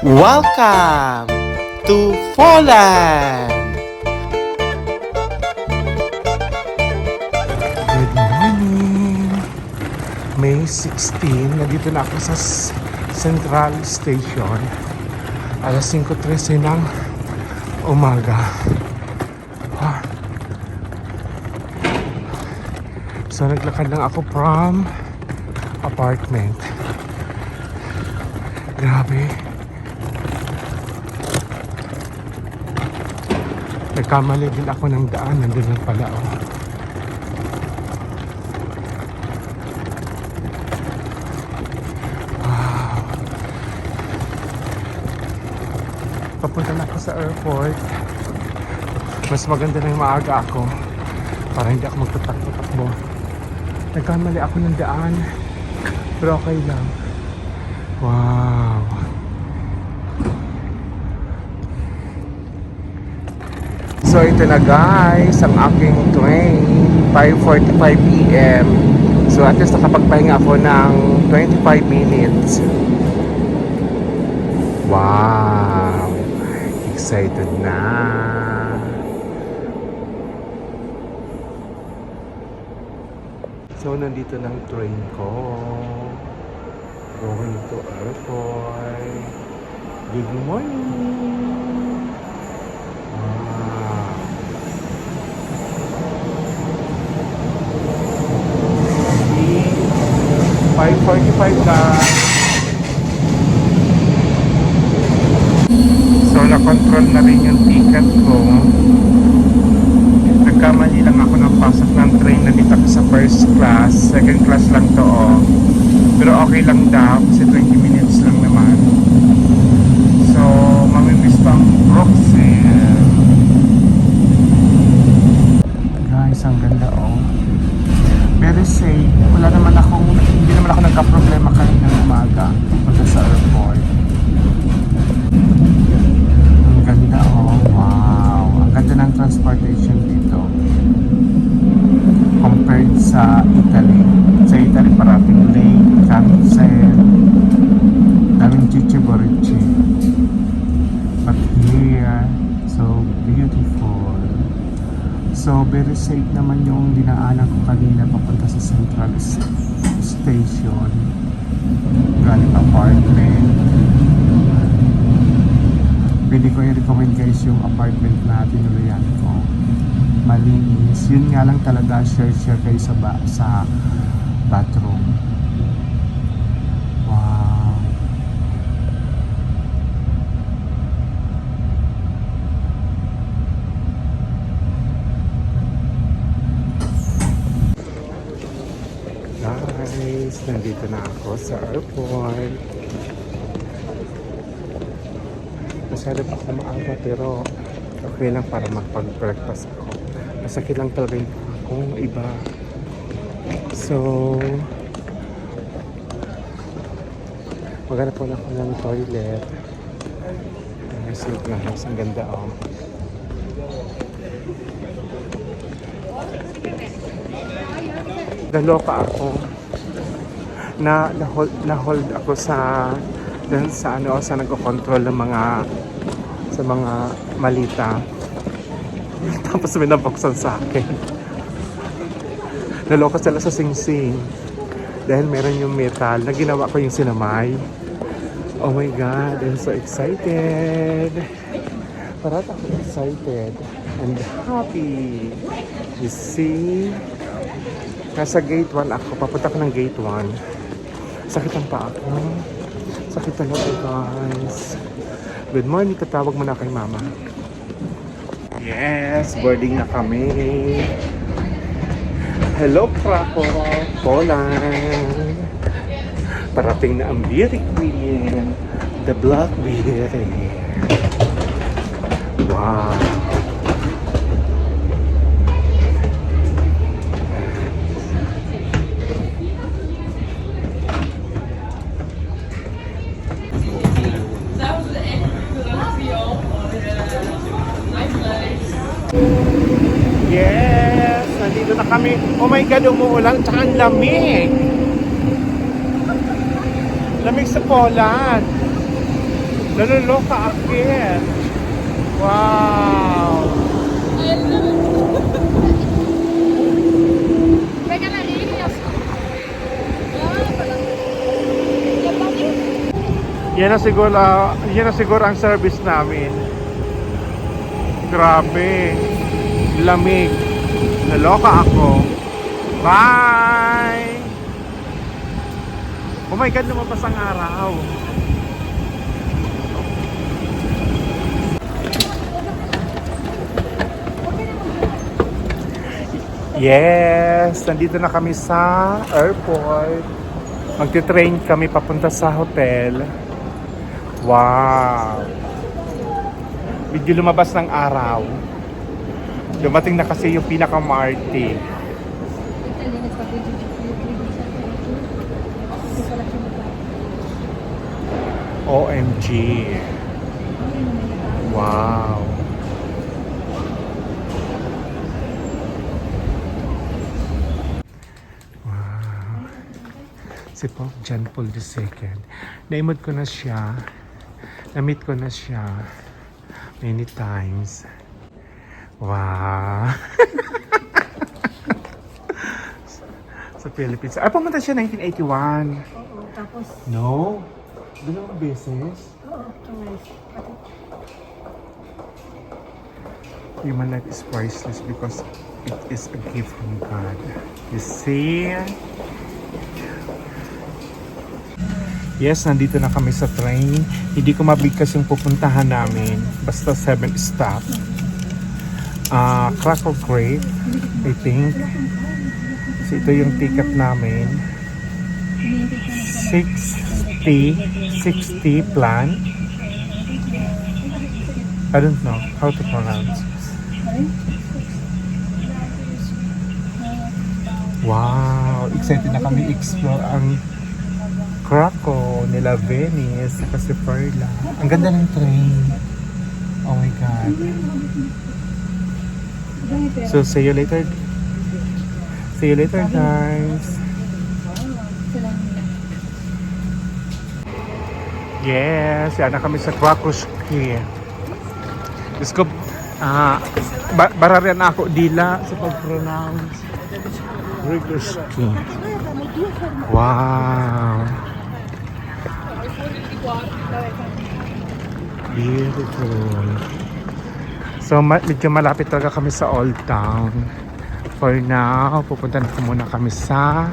Welcome to Poland! Good morning! May 16, nandito na ako sa Central Station. Alas 5:13 ng umaga. So naglakad lang ako from apartment. Grabe. Nagkamali din ako ng daan. Nandun lang pala, oh. Wow. Papunta na ako sa airport. Mas maganda na yung maaga ako para hindi ako magtatakbo-takbo. Nagkamali ako ng daan. Pero okay lang. Wow. So ito na guys, ang aking train, 5:45 PM. So at least nakapagpahinga ako ng 25 minutes. Wow! Excited na! So nandito na ang train ko. Going to airport. Good morning! 5:45 na. So na-control na rin yung ticket ko. Nagkamali lang ako ng pasok ng train. Nandito ako sa first class. Second class lang to, oh. Pero okay lang daw kasi 20 minutes lang naman. So mamimiss pa ang Bruxelles. Guys, ang ganda, oh. Very safe. Hindi naman ako nagka-problema kanina ng umaga punta sa airport. Ang ganda, oh. Wow. Ang ganda ng transportation dito. Compared sa Italy. Sa Italy, parating late, cancel, daming chichi-borichi. But here, so beautiful. So, very safe naman yung dinaanan ko kanina papunta sa Central Station. Galing apartment. Pwede ko i-recommend guys yung apartment na tinuluyan ko. Malinis. Yun nga lang talaga, share kayo sa bathroom. Wow. Guys, nandito na ako sa airport. Masyado pa ako maaga pero okay lang para magpag-breakfast ako. Masakit lang talaga yung akong iba. So, maghanap po na ako ng toilet. Guys, ang ganda, oh. Naloka ako na-hold ako sa nagko-control ng sa mga malita. Tapos may nabuksan sa akin. Naloka sila sa Sing-Sing dahil meron yung metal na ginawa ko yung sinamay. Oh my God, I'm so excited. Parang ako excited and happy. You see? Nasa gate 1 ako. Papunta ko ng gate 1. Sakit ang paa ko. Sakit talaga, guys. Good morning. Tatawag mo na kay mama. Yes, boarding na kami. Hello, Krakow, Poland. Parating na ang beauty queen. The Black Beauty. Wow. Yes, nandito na kami. Oh my God, umuulan. Tsaka ang lamig. Lamig sa Poland. Naloloka akit. Wow! Yan na siguro ang service namin. Grabe. Lamig. Naloka ako. Bye! Oh my God, lumabas ang araw. Yes! Nandito na kami sa airport. Magti-train kami papunta sa hotel. Wow! Medyo lumabas ng araw. Dumating na kasi yung pinaka-marty. OMG. Wow. Wow. Si Pope John Paul II. Naimod ko na siya. Na-meet ko na siya many times. Wow. Sa Philippines. Pumunta siya 1981. Oo, tapos, No? Dalawang beses? oo, twice. Human life is priceless because it is a gift from God. You see? Yes, nandito na kami sa train. Hindi ko mabigkas yung pupuntahan namin. Basta 7 stop. Krakow Great, I think. So ito yung ticket namin. 60 plan. I don't know how to pronounce. Wow! Excited na kami explore ang Krakow, nila Venice, kasi Perla. Ang ganda ng train. Oh my God. So, see you later. See you later, guys. Yes, yan na kami sa Krakowski. Diyos ko, bararian ako dila sa pag-pronounce. Krakowski. Wow. Beautiful. So, medyo malapit talaga kami sa Old Town. For now, pupunta na muna kami sa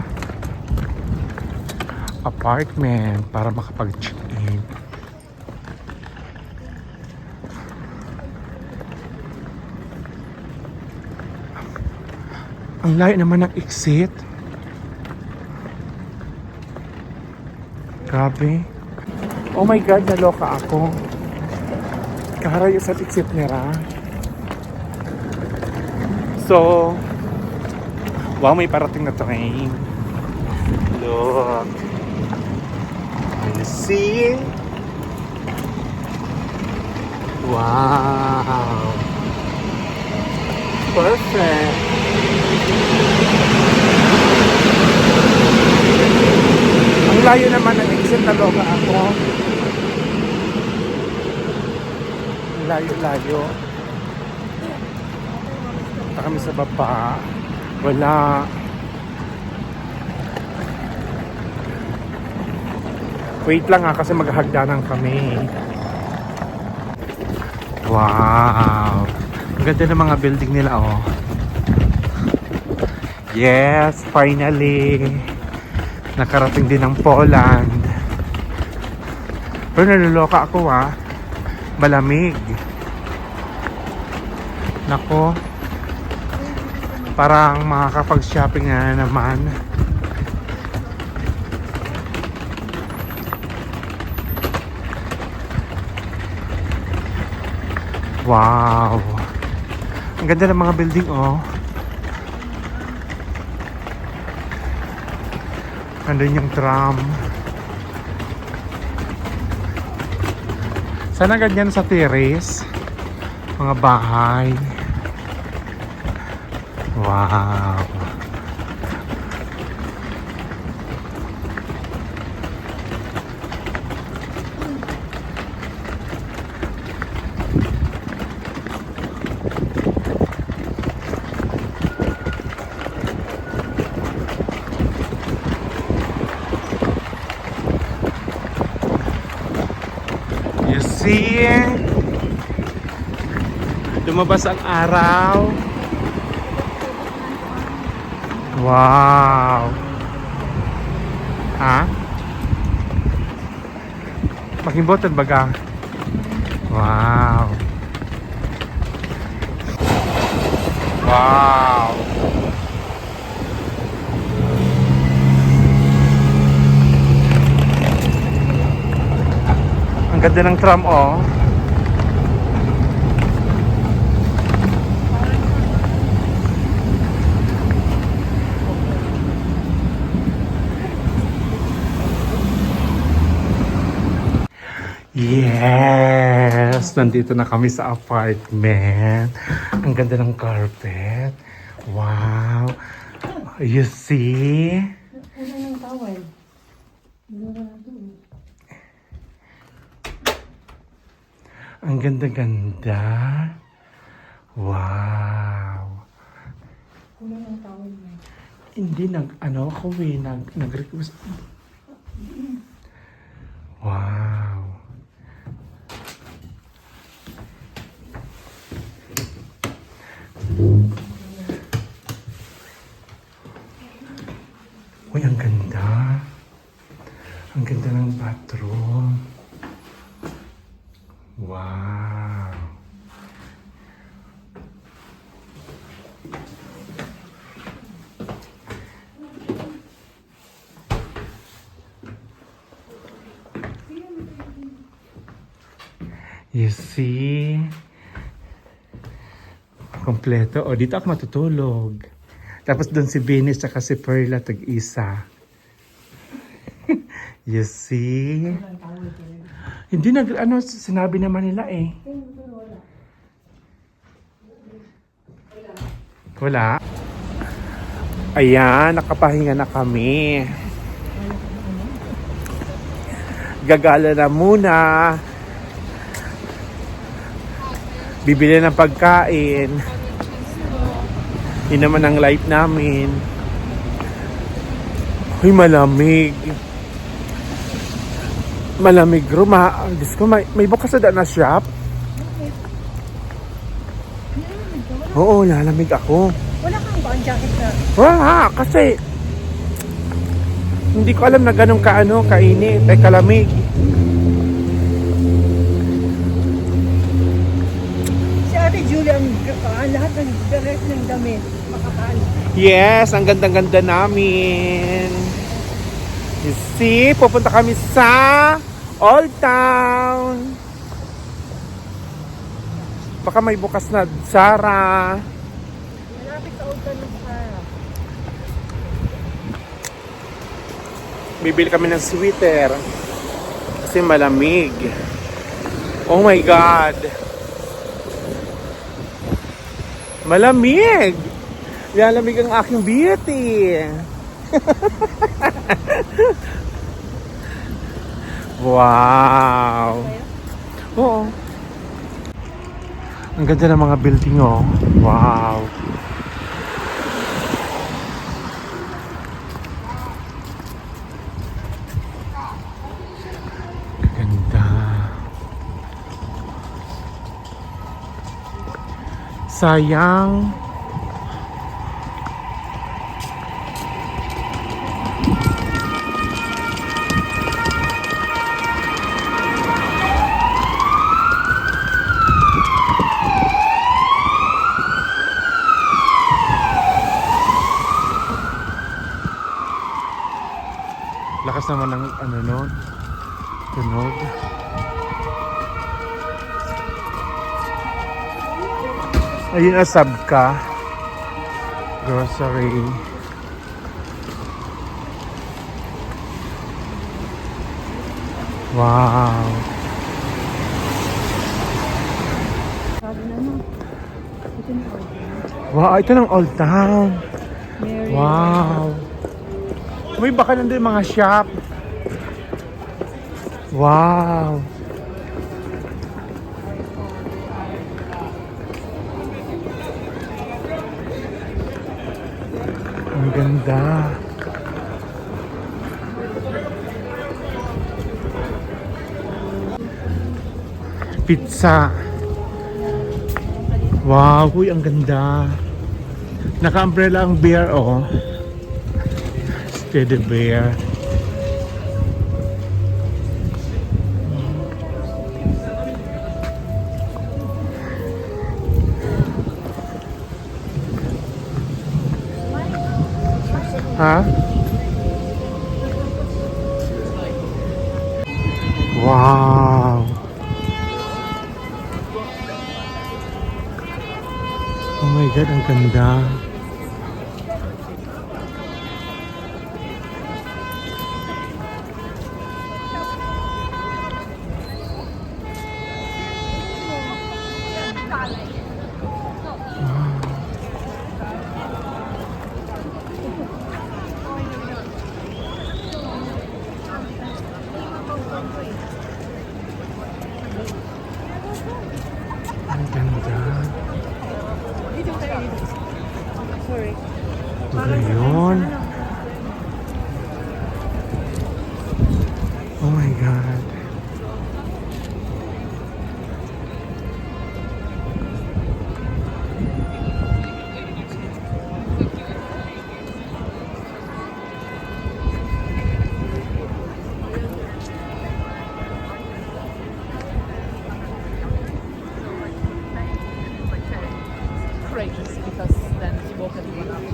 apartment para makapag-check-in. Ang layo naman ng exit. Grabe. Oh my God, naloka ako. Kaharay sa exit nila. So, wow, may parating na train. Look. You see? Wow. Perfect. Ang layo naman ng exit na loka ako. Ang layo-layo. Punta kami sa baba. Wala. Wait lang kasi maghahagdanan kami. Wow. Ang ganda ng mga building nila oh. Yes, finally. Nakarating din ng Poland. Pero naluloka ako malamig. Nako. Parang makakapag-shopping na naman. Wow. Ang ganda ng mga building oh. Andun yung tram. Sana ganyan sa terrace. Mga bahay. Wow. see? Lumabas ang araw. Wow. Ha? Makimbotan baga. Wow. Wow. Ang ganda ng tram, oh. Yes! Nandito na kami sa apartment. Ang ganda ng carpet. Wow! You see? Una ng towel. Ang ganda-ganda. Wow! Una ng towel mo. Hindi nag-request. Wow! Uy, ang ganda. Ang ganda ng bathroom. Wow. You see? Kompleto. O, dito ako matutulog. Tapos doon si Venus at si Perla tag-isa. You see? Hindi sinabi naman nila eh. Wala. Ayan, nakapahinga na kami. Gagala na muna. Bibili ng pagkain. Yun naman ang life namin. Uy, malamig. Malamig, Roma. Diyos ko, may bukas na shop. Oo, lalamig ako. Wala kang ba ang jacket na? Wala, kasi hindi ko alam na ganun kainit, ay kalamig. Si Ate Julia, lahat ng direct ng damit, makakaano. Yes, ang gandang-ganda namin. You see, pupunta kami sa Old Town. Baka may bukas na Zara. Malapit sa Old Town ng Sarah. Bibili kami ng sweater kasi malamig. Oh my God. Malamig. Lalamig ang aking beauty. Wow. Oo. Ang ganda ng mga building, oh. Wow. Ganda. Sayang. Lakas naman ng nun, tunog. Ayun na, Sabka grocery. Wow. Sabi na no. Ito na Old Town. Wow, ito ng Old Town. Mary. Wow. May baka nandun mga shop. Wow. Ang ganda. pizza. Wow, uy, ang ganda. Naka-umbrella ang bear, oh. Teddy bear. Ha? Wow. Oh my God, ang ganda. Ang ganda. Dito tayo dito. Sorry. Ngayon. Oh my God. Courageous because then you woke everyone up.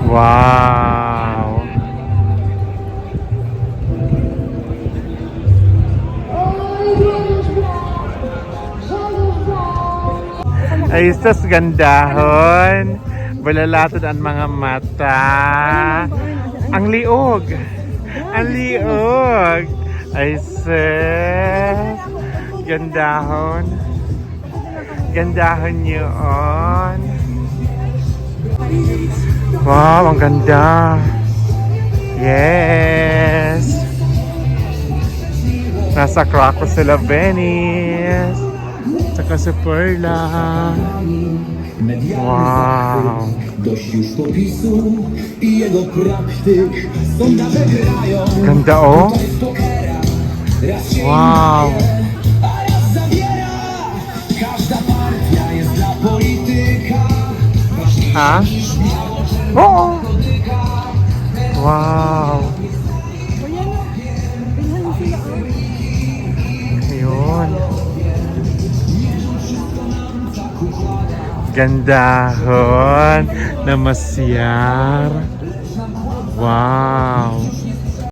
Wow. Ay, sus, gandahon. Balalatod ang mga mata. Ang liog. Ang liog. Ay, sus. Gandahon. Gandahon yun. Wow, ang ganda. Yes. Nasa Krakow sila, Venice. Saka sa Perla. Wow. Dość już popisu i jego praktyk. Sondaże grają. Ganda, oh. Pokera. Raz się Wow. a raz zabiera. Każda partia jest dla polityka. Ha? Oo. Wow. Ayun. Gandahon na masyar. Wow.